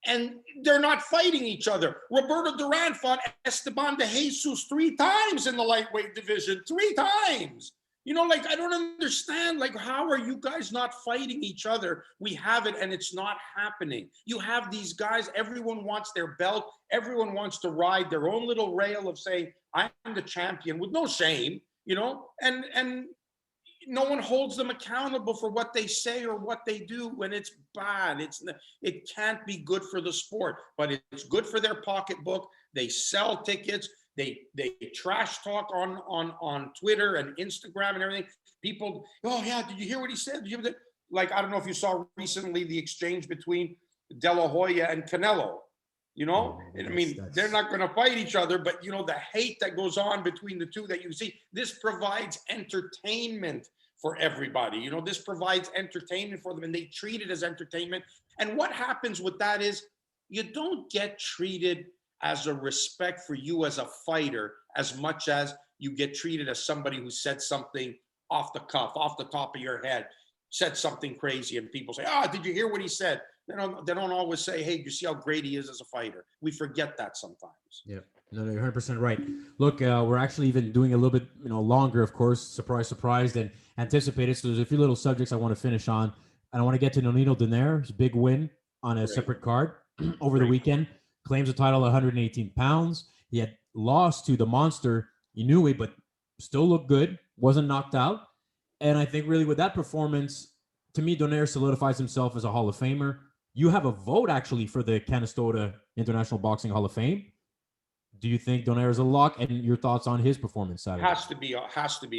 and they're not fighting each other? Roberto Duran fought Esteban de Jesus 3 times in the lightweight division, 3 times. I don't understand, how are you guys not fighting each other? We have it and it's not happening. You have these guys, everyone wants their belt. Everyone wants to ride their own little rail of saying, I'm the champion with no shame, and no one holds them accountable for what they say or what they do when it's bad. It can't be good for the sport, but it's good for their pocketbook. They sell tickets. They trash talk on Twitter and Instagram and everything. People, oh yeah, did you hear what he said? I don't know if you saw recently the exchange between De La Hoya and Canelo. They're not going to fight each other, but the hate that goes on between the two that you see, this provides entertainment for everybody. This provides entertainment for them, and they treat it as entertainment. And what happens with that is you don't get treated as a respect for you as a fighter as much as you get treated as somebody who said something off the cuff, off the top of your head, said something crazy, and people say, did you hear what he said? They don't always say, hey, you see how great he is as a fighter. We forget that sometimes. Yeah, no, you're 100% right. Look, we're actually even doing a little bit, longer, of course, surprise, than anticipated. So there's a few little subjects I want to finish on. And I want to get to Nonito Donaire's big win on a separate card over the weekend. Claims the title at 118 pounds. He had lost to the monster Inoue, but still looked good. Wasn't knocked out. And I think really with that performance, to me, Donaire solidifies himself as a Hall of Famer. You have a vote actually for the Canastota International Boxing Hall of Fame. Do you think Donaire is a lock? And your thoughts on his performance Saturday? Has to be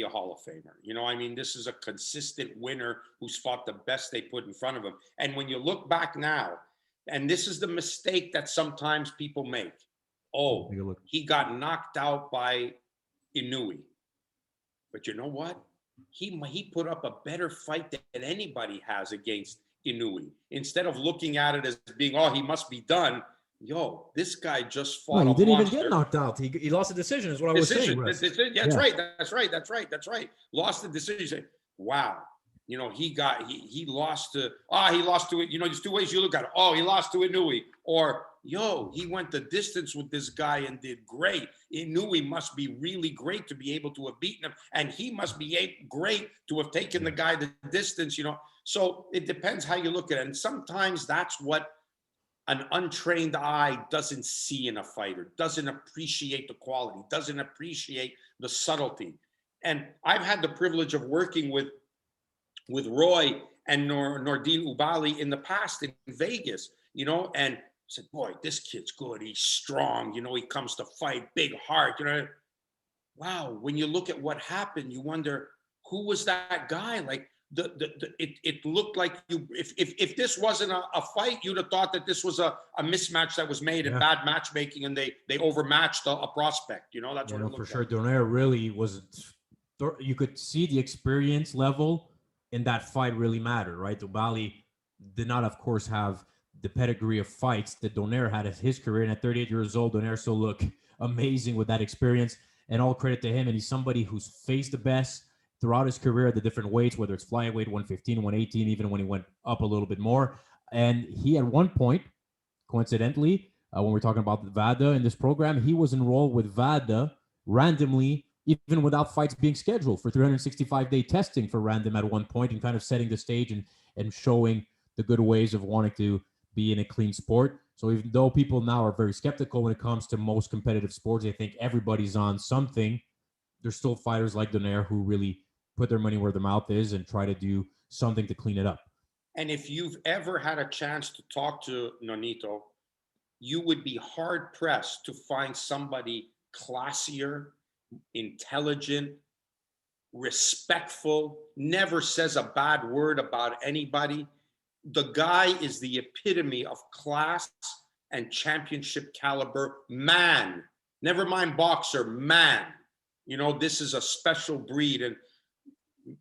a Hall of Famer. You know, I mean, this is a consistent winner who's fought the best they put in front of him. And when you look back now, and this is the mistake that sometimes people make. Oh, he got knocked out by Inoue. But you know what? He put up a better fight than anybody has against Inoue. Instead of looking at it as being, oh, he must be done. Yo, this guy just fought. No, he didn't even get knocked out. He lost a decision, is what I was saying. That's right. Lost the decision. Wow. You know, he lost to it. You know, there's two ways you look at it. Oh, he lost to Inoue. Or, yo, he went the distance with this guy and did great. Inoue must be really great to be able to have beaten him. And he must be great to have taken the guy the distance, you know. So it depends how you look at it. And sometimes that's what an untrained eye doesn't see in a fighter, doesn't appreciate the quality, doesn't appreciate the subtlety. And I've had the privilege of working with Roy and Nordine Ubali in the past in Vegas, you know, and said, boy, this kid's good. He's strong. You know, he comes to fight, big heart, you know. Wow. When you look at what happened, you wonder, who was that guy? Like, it looked like if this wasn't a fight, you'd have thought that this was a mismatch that was made in bad matchmaking, and they overmatched a prospect. You know, that's what it looked for sure. Donaire really was. You could see the experience level in that fight really mattered, right? Ubali did not, of course, have the pedigree of fights that Donaire had at his career, and at 38 years old, Donaire still looked amazing with that experience. And all credit to him. And he's somebody who's faced the best throughout his career at the different weights, whether it's flyweight, 115, 118, even when he went up a little bit more. And he, at one point, coincidentally, when we're talking about VADA in this program, he was enrolled with VADA randomly, even without fights being scheduled, for 365-day testing for random at one point, and kind of setting the stage and showing the good ways of wanting to be in a clean sport. So even though people now are very skeptical when it comes to most competitive sports, they think everybody's on something, there's still fighters like Donaire who really put their money where their mouth is and try to do something to clean it up. And if you've ever had a chance to talk to Nonito, you would be hard pressed to find somebody classier, intelligent, respectful, never says a bad word about anybody. The guy is the epitome of class and championship caliber man. Never mind boxer, man. You know, this is a special breed, and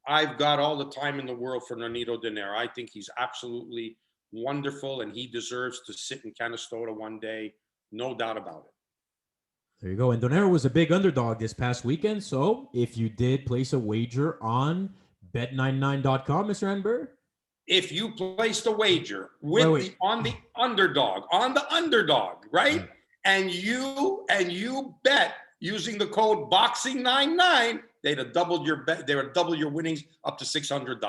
I've got all the time in the world for Nonito Donaire. I think he's absolutely wonderful, and he deserves to sit in Canastota one day, no doubt about it. There you go. And Donaire was a big underdog this past weekend. So if you did place a wager on bet99.com, Mr. Anber? If you placed a wager with on the underdog, right? And you bet using the code BOXING99, they'd have doubled your bet. They would double your winnings up to $600.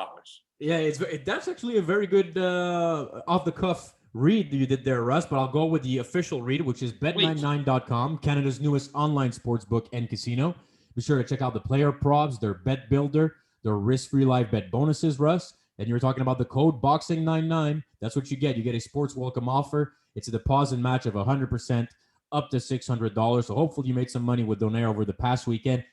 Yeah, that's actually a very good off the cuff read you did there, Russ. But I'll go with the official read, which is bet99.com, Canada's newest online sportsbook and casino. Be sure to check out the player props, their bet builder, their risk-free live bet bonuses, Russ. And you were talking about the code BOXING99. That's what you get. You get a sports welcome offer. It's a deposit match of 100% up to $600. So hopefully you made some money with Donaire over the past weekend.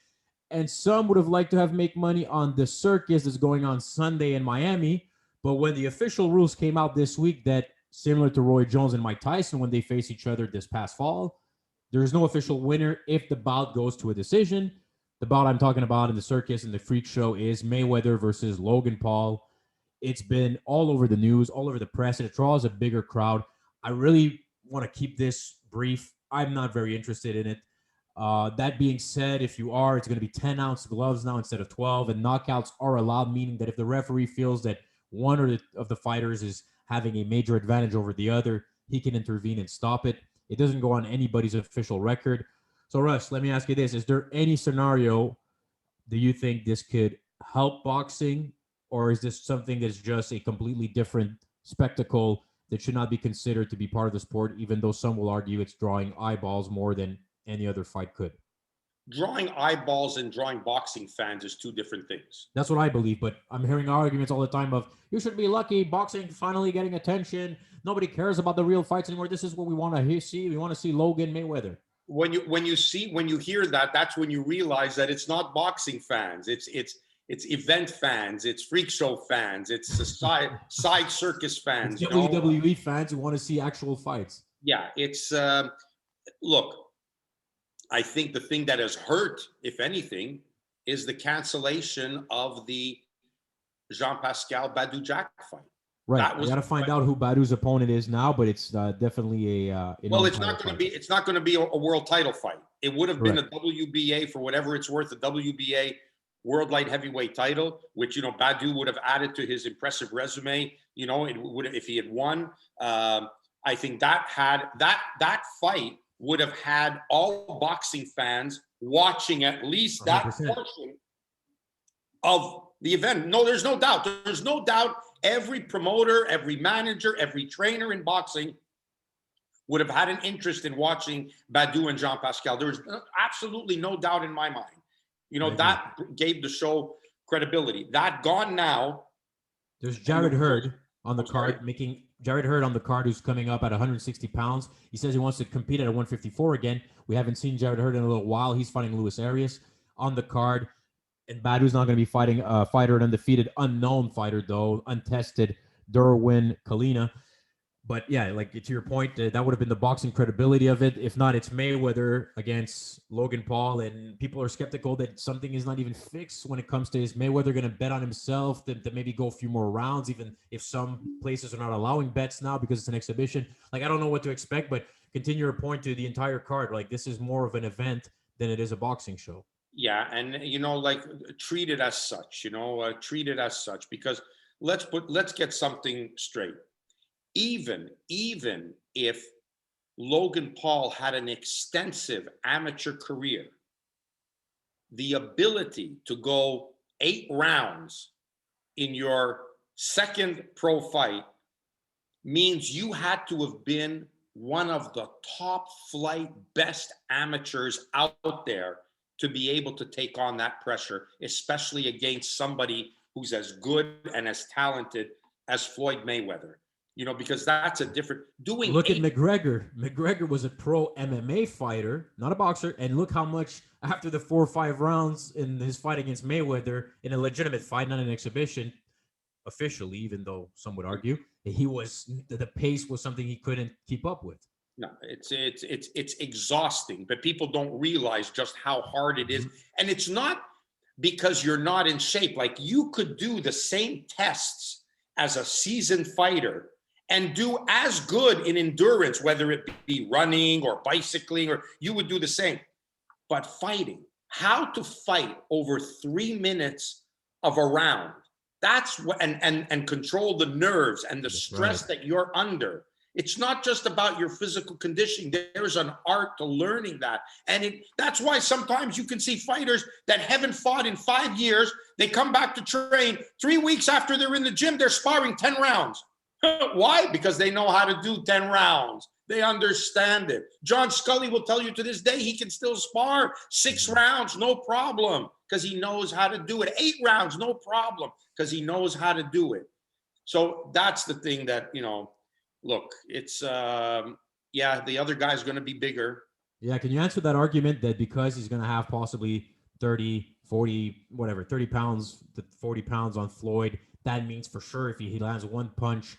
And some would have liked to have make money on the circus that's going on Sunday in Miami. But when the official rules came out this week that, similar to Roy Jones and Mike Tyson when they faced each other this past fall, there is no official winner if the bout goes to a decision. The bout I'm talking about in the circus and the freak show is Mayweather versus Logan Paul. It's been all over the news, all over the press, and it draws a bigger crowd. I really want to keep this brief. I'm not very interested in it. That being said, if you are, it's going to be 10-ounce gloves now instead of 12, and knockouts are allowed, meaning that if the referee feels that one of the fighters is having a major advantage over the other, he can intervene and stop it. It doesn't go on anybody's official record. So, Russ, let me ask you this. Is there any scenario do you think this could help boxing, or is this something that's just a completely different spectacle that should not be considered to be part of the sport, even though some will argue it's drawing eyeballs more than any other fight could? drawing eyeballs and drawing boxing fans is two different things. That's what I believe, but I'm hearing arguments all the time of you should be lucky, boxing finally getting attention. Nobody cares about the real fights anymore. This is what we want to see. We want to see Logan Mayweather. When you hear that, that's when you realize that it's not boxing fans. It's event fans. It's freak show fans. It's side circus fans. It's WWE fans who want to see actual fights. Yeah, it's look. I think the thing that has hurt, if anything, is the cancellation of the Jean Pascal Badou Jack fight. Right. We got to find out who Badou's opponent is now, but it's definitely a. Well, it's not going to be. It's not going to be a world title fight. It would have been a WBA, for whatever it's worth, a WBA world light heavyweight title, which Badou would have added to his impressive resume. It would have, if he had won. I think that fight would have had all boxing fans watching at least that 100%. Portion of the event. No, there's no doubt. There's no doubt. Every promoter, every manager, every trainer in boxing would have had an interest in watching Badou and Jean Pascal. There was absolutely no doubt in my mind. That gave the show credibility. That gone now. There's Jared Hurd on the card, Jared Hurd on the card, who's coming up at 160 pounds. He says he wants to compete at 154 again. We haven't seen Jared Hurd in a little while. He's fighting Luis Arias on the card. And Badou's not going to be fighting a fighter, an undefeated, unknown fighter, though, untested, Derwin Kalina. But yeah, like to your point, that would have been the boxing credibility of it. If not, it's Mayweather against Logan Paul, and people are skeptical that something is not even fixed when it comes to is Mayweather going to bet on himself to maybe go a few more rounds, even if some places are not allowing bets now because it's an exhibition. Like, I don't know what to expect, but continue your point to the entire card. Like, this is more of an event than it is a boxing show. Yeah, and treat it as such. Treat it as such, because let's get something straight. Even if Logan Paul had an extensive amateur career, the ability to go 8 rounds in your second pro fight means you had to have been one of the top flight best amateurs out there to be able to take on that pressure, especially against somebody who's as good and as talented as Floyd Mayweather. Because that's a different Look at McGregor. McGregor was a pro MMA fighter, not a boxer. And look how much after the 4 or 5 rounds in his fight against Mayweather, in a legitimate fight, not an exhibition, officially, even though some would argue, the pace was something he couldn't keep up with. No, it's exhausting, but people don't realize just how hard it is. And it's not because you're not in shape. Like, you could do the same tests as a seasoned fighter and do as good in endurance, whether it be running or bicycling, or you would do the same. But fighting, how to fight over 3 minutes of a round, that's what, and control the nerves and the stress that you're under. It's not just about your physical conditioning. There's an art to learning that. And that's why sometimes you can see fighters that haven't fought in 5 years. They come back to train 3 weeks after they're in the gym, they're sparring 10 rounds. Why? Because they know how to do 10 rounds. They understand it. John Scully will tell you to this day, he can still spar 6 rounds, no problem, because he knows how to do it. 8 rounds, no problem, because he knows how to do it. So that's the thing that, look, it's, the other guy's going to be bigger. Yeah, can you answer that argument that because he's going to have possibly 30, 40, whatever, 30 pounds to 40 pounds on Floyd, that means for sure if he lands one punch,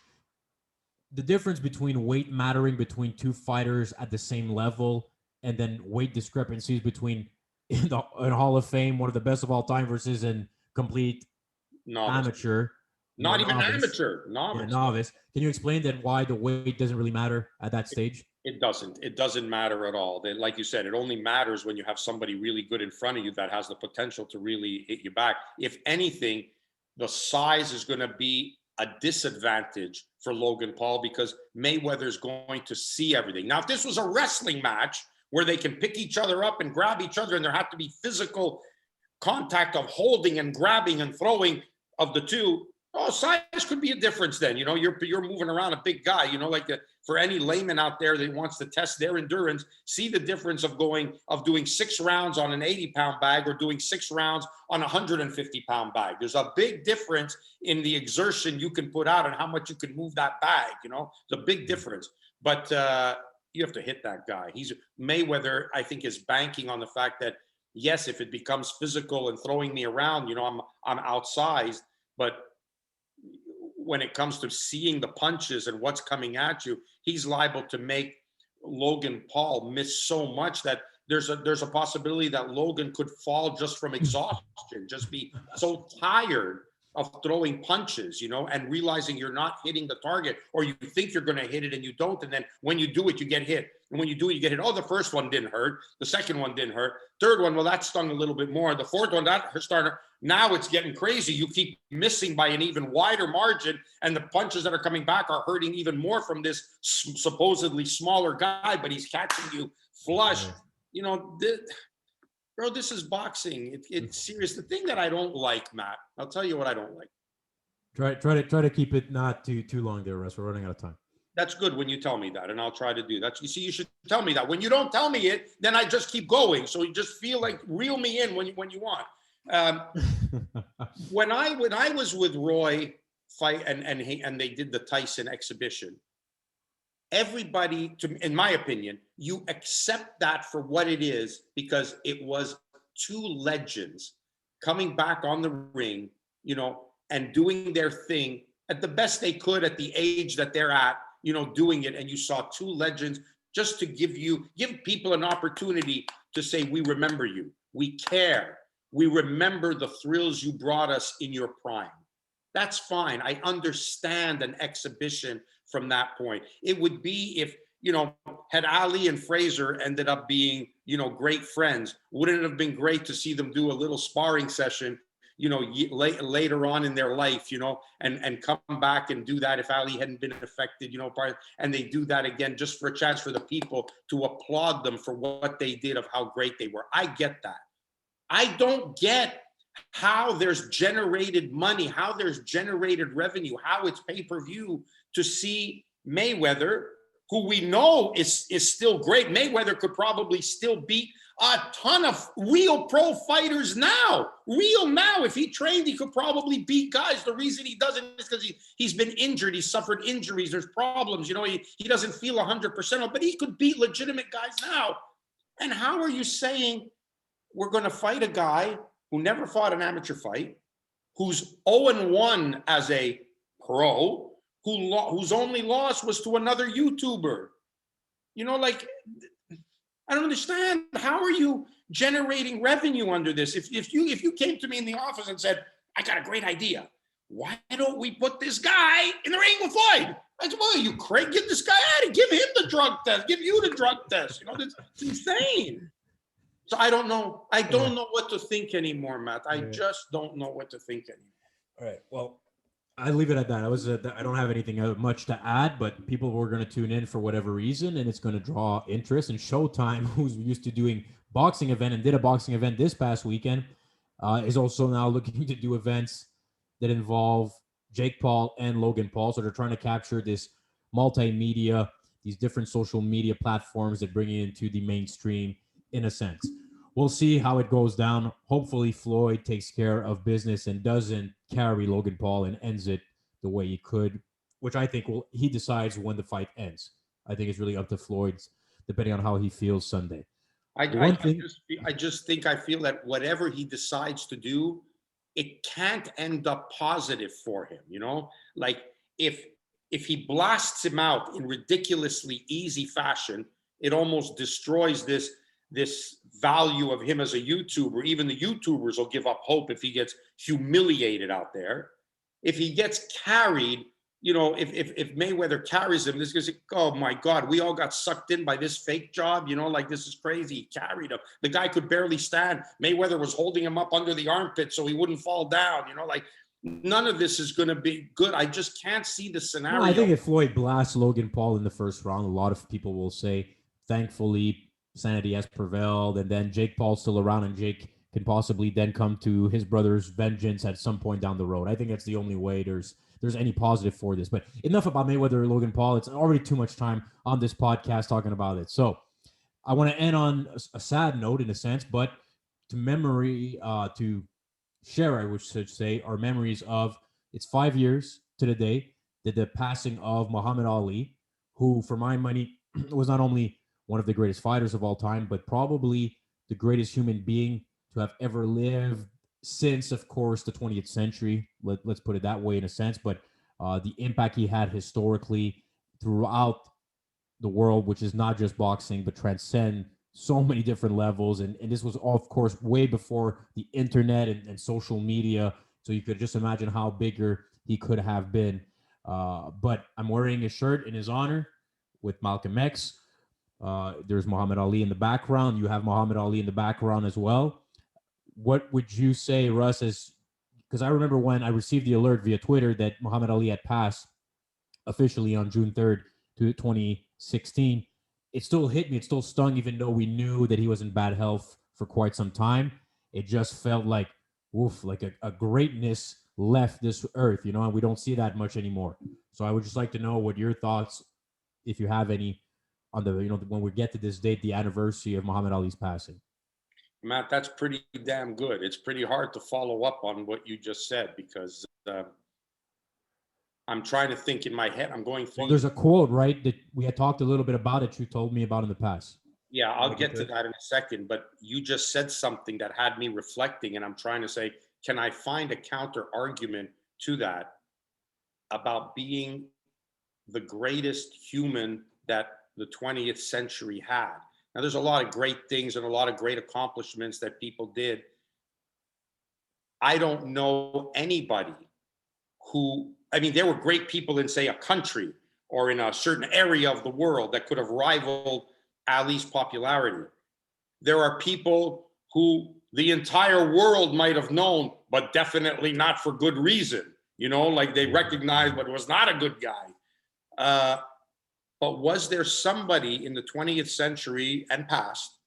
the difference between weight mattering between 2 fighters at the same level and then weight discrepancies between in Hall of Fame, one of the best of all time, versus a complete amateur. Not even novice. Novice. Can you explain that why the weight doesn't really matter at that stage? It doesn't. It doesn't matter at all. Like you said, it only matters when you have somebody really good in front of you that has the potential to really hit you back. If anything, the size is going to be a disadvantage for Logan Paul because Mayweather's going to see everything. Now, if this was a wrestling match where they can pick each other up and grab each other and there have to be physical contact of holding and grabbing and throwing of the two, Oh, size could be a difference then. You know, you're moving around a big guy, you know, like for any layman out there that wants to test their endurance, see the difference of doing 6 rounds on an 80-pound bag or doing 6 rounds on a 150-pound bag. There's a big difference in the exertion you can put out and how much you can move that bag, you know, it's a big difference. But you have to hit that guy. Mayweather, I think, is banking on the fact that, yes, if it becomes physical and throwing me around, you know, I'm outsized, but when it comes to seeing the punches and what's coming at you, he's liable to make Logan Paul miss so much that there's a possibility that Logan could fall just from exhaustion, just be so tired of throwing punches, you know, and realizing you're not hitting the target, or you think you're going to hit it and you don't. And then when you do it, you get hit. And when you do it, you get hit. Oh, the first one didn't hurt. The second one didn't hurt. Third one, well, that stung a little bit more. The fourth one, that started. Now it's getting crazy. You keep missing by an even wider margin, and the punches that are coming back are hurting even more from this supposedly smaller guy, but he's catching you flush. You know, bro, this is boxing. It's serious. The thing that I don't like, Matt, I'll tell you what I don't like. Try to keep it not too long there, Russ. We're running out of time. That's good when you tell me that, and I'll try to do that. You see, you should tell me that. When you don't tell me it, then I just keep going. So you just feel like reel me in when you want. When I was with Roy fight and they did the Tyson exhibition, everybody, in my opinion, you accept that for what it is because it was 2 legends coming back on the ring, you know, and doing their thing at the best they could at the age that they're at, you know, doing it. And you saw 2 legends just to give people an opportunity to say, we remember you, we care, we remember the thrills you brought us in your prime. That's fine. I understand an exhibition from that point. It would be if, you know, had Ali and Fraser ended up being, you know, great friends, wouldn't it have been great to see them do a little sparring session, you know, later on in their life, you know, and come back and do that if Ali hadn't been affected, you know, and they do that again just for a chance for the people to applaud them for what they did, of how great they were. I get that. I don't get how there's generated money, how there's generated revenue, how it's pay-per-view to see Mayweather, who we know is still great. Mayweather could probably still beat a ton of real pro fighters now. Real now. If he trained, he could probably beat guys. The reason he doesn't is because he's been injured. He's suffered injuries. There's problems. You know, he doesn't feel 100%, but he could beat legitimate guys now. And how are you saying we're going to fight a guy who never fought an amateur fight, who's 0-1 as a pro, whose only loss was to another YouTuber? You know, like, I don't understand. How are you generating revenue under this? If you came to me in the office and said, I got a great idea, why don't we put this guy in the ring with Floyd? I said, well, you crazy? Get this guy out of here. Give him the drug test. Give you the drug test. You know, it's insane. So I don't know. I don't know what to think anymore, Matt. I just don't know what to think anymore. All right. Well, I leave it at that. I don't have anything much to add, but people were going to tune in for whatever reason, and it's going to draw interest. And Showtime, who's used to doing boxing event and did a boxing event this past weekend, is also now looking to do events that involve Jake Paul and Logan Paul. So they're trying to capture this multimedia, these different social media platforms that bring it into the mainstream in a sense. We'll see how it goes down. Hopefully Floyd takes care of business and doesn't carry Logan Paul and ends it the way he could, which I think he decides when the fight ends. I think it's really up to Floyd, depending on how he feels Sunday. I feel that whatever he decides to do, it can't end up positive for him. You know, like if he blasts him out in ridiculously easy fashion, it almost destroys this value of him as a YouTuber. Even the YouTubers will give up hope if he gets humiliated out there. If he gets carried, you know, if Mayweather carries him, this guy's like, oh my God, we all got sucked in by this fake job, you know, like this is crazy. He carried him. The guy could barely stand. Mayweather was holding him up under the armpit so he wouldn't fall down, you know, like none of this is going to be good. I just can't see the scenario. No, I think if Floyd blasts Logan Paul in the first round, a lot of people will say, thankfully, sanity has prevailed, and then Jake Paul's still around, and Jake can possibly then come to his brother's vengeance at some point down the road. I think that's the only way there's any positive for this. But enough about Mayweather or Logan Paul. It's already too much time on this podcast talking about it. So I want to end on a sad note in a sense, but to share, I should say, our memories of, it's 5 years to the day that the passing of Muhammad Ali, who, for my money, was not only one of the greatest fighters of all time, but probably the greatest human being to have ever lived since, of course, the 20th century. Let's put it that way in a sense. But the impact he had historically throughout the world, which is not just boxing, but transcend so many different levels. And this was all, of course, way before the internet and social media. So you could just imagine how bigger he could have been. But I'm wearing a shirt in his honor with Malcolm X. There's Muhammad Ali in the background. You have Muhammad Ali in the background as well. What would you say, Russ, because I remember when I received the alert via Twitter that Muhammad Ali had passed officially on June 3rd, 2016, it still hit me. It still stung, even though we knew that he was in bad health for quite some time. It just felt like, woof, like a greatness left this earth, and we don't see that much anymore. So I would just like to know what your thoughts, if you have any, on the, when we get to this date, the anniversary of Muhammad Ali's passing. Matt, that's pretty damn good. It's pretty hard to follow up on what you just said because I'm trying to think in my head. I'm going through. Well, there's a quote, right, that we had talked a little bit about it. You told me about in the past. Yeah, I'll get to that in a second. But you just said something that had me reflecting, and I'm trying to say, can I find a counter argument to that about being the greatest human that the 20th century had? Now, there's a lot of great things and a lot of great accomplishments that people did. I don't know anybody there were great people in, say, a country or in a certain area of the world that could have rivaled Ali's popularity. There are people who the entire world might have known, but definitely not for good reason. Like they recognized, but was not a good guy. But was there somebody in the 20th century and past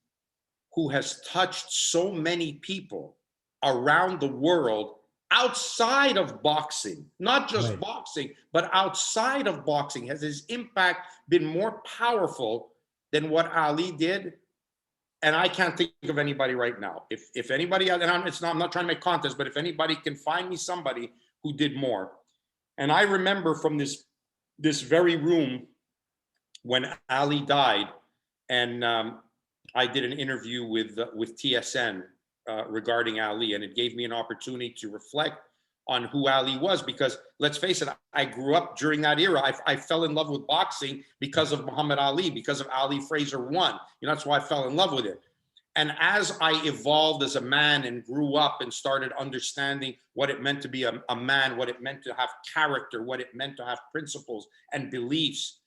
who has touched so many people around the world outside of boxing, not just right. boxing, but outside of boxing? Has his impact been more powerful than what Ali did? And I can't think of anybody right now. If anybody, and I'm not trying to make contests, but if anybody can find me somebody who did more. And I remember from this very room when Ali died, and I did an interview with TSN regarding Ali, and it gave me an opportunity to reflect on who Ali was, because let's face it, I grew up during that era. I fell in love with boxing because of Muhammad Ali, because of Ali Fraser One. That's why I fell in love with it. And as I evolved as a man and grew up and started understanding what it meant to be a man, what it meant to have character, what it meant to have principles and beliefs,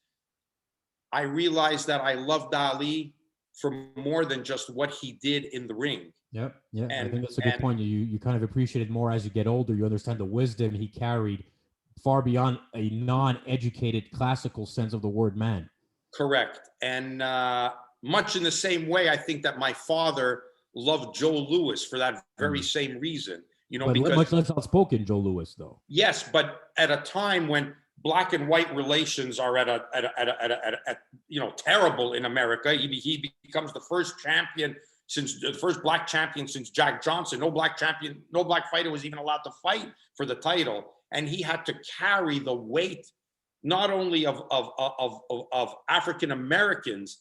I realized that I loved Ali for more than just what he did in the ring. Yep. Yeah. I think that's a good point. You kind of appreciate it more as you get older. You understand the wisdom he carried far beyond a non-educated classical sense of the word man. Correct. And much in the same way, I think that my father loved Joe Louis for that very same reason. But because much less outspoken Joe Louis, though. Yes, but at a time when black and white relations are at terrible in America, he becomes the first champion since the first black champion since Jack Johnson. No black fighter was even allowed to fight for the title, and he had to carry the weight not only of African Americans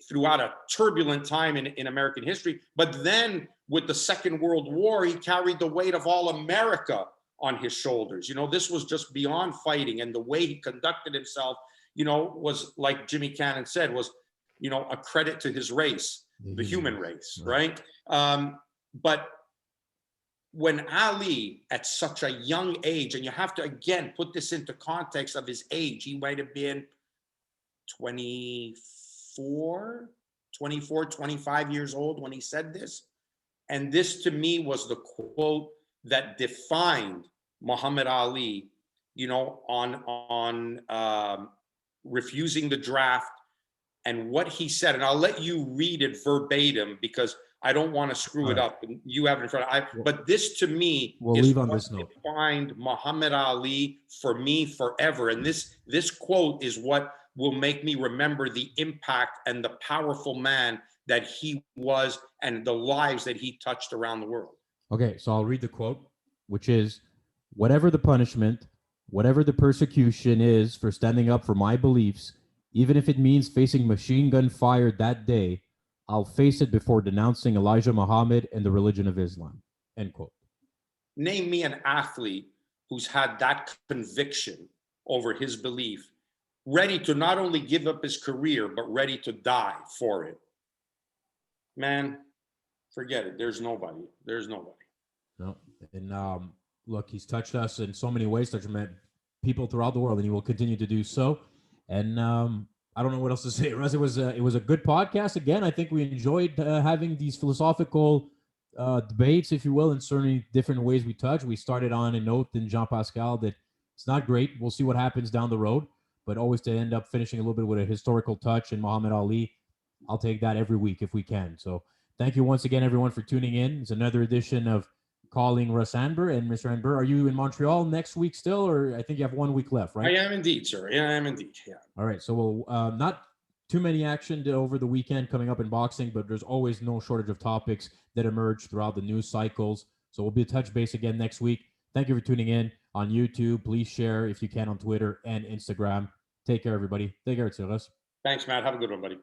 throughout a turbulent time in American history, but then with the Second World War, he carried the weight of all America on his shoulders. This was just beyond fighting, and the way he conducted himself, was, like Jimmy Cannon said, was, a credit to his race, the human race, right? But when Ali, at such a young age, and you have to, again, put this into context of his age, he might have been 24, 25 years old when he said this. And this, to me, was the quote that defined Muhammad Ali, on refusing the draft and what he said. And I'll let you read it verbatim, because I don't want to screw it up. And you have it in front of but this to me we'll is leave on what this note. defined Muhammad Ali for me forever. And this quote is what will make me remember the impact and the powerful man that he was and the lives that he touched around the world. Okay, so I'll read the quote, which is, whatever the punishment, whatever the persecution is for standing up for my beliefs, even if it means facing machine gun fire that day, I'll face it before denouncing Elijah Muhammad and the religion of Islam. End quote. Name me an athlete who's had that conviction over his belief, ready to not only give up his career, but ready to die for it. Man, forget it. There's nobody. There's nobody. No. And look, he's touched us in so many ways, touched people throughout the world, and he will continue to do so. And I don't know what else to say, Russ. It was a good podcast. Again, I think we enjoyed having these philosophical debates, if you will, in certain different ways we touch. We started on a note in Jean Pascal that it's not great. We'll see what happens down the road, but always to end up finishing a little bit with a historical touch in Muhammad Ali. I'll take that every week if we can. So thank you once again, everyone, for tuning in. It's another edition of Calling Russ Anber. And Mr. Anber, are you in Montreal next week still, or I think you have 1 week left, right? I am indeed, sir. Yeah, I am indeed. Yeah. All right. So we'll not too many action over the weekend coming up in boxing, but there's always no shortage of topics that emerge throughout the news cycles. So we'll be touch base again next week. Thank you for tuning in on YouTube. Please share if you can on Twitter and Instagram. Take care, everybody. Take care, Russ. Thanks, Matt. Have a good one, buddy.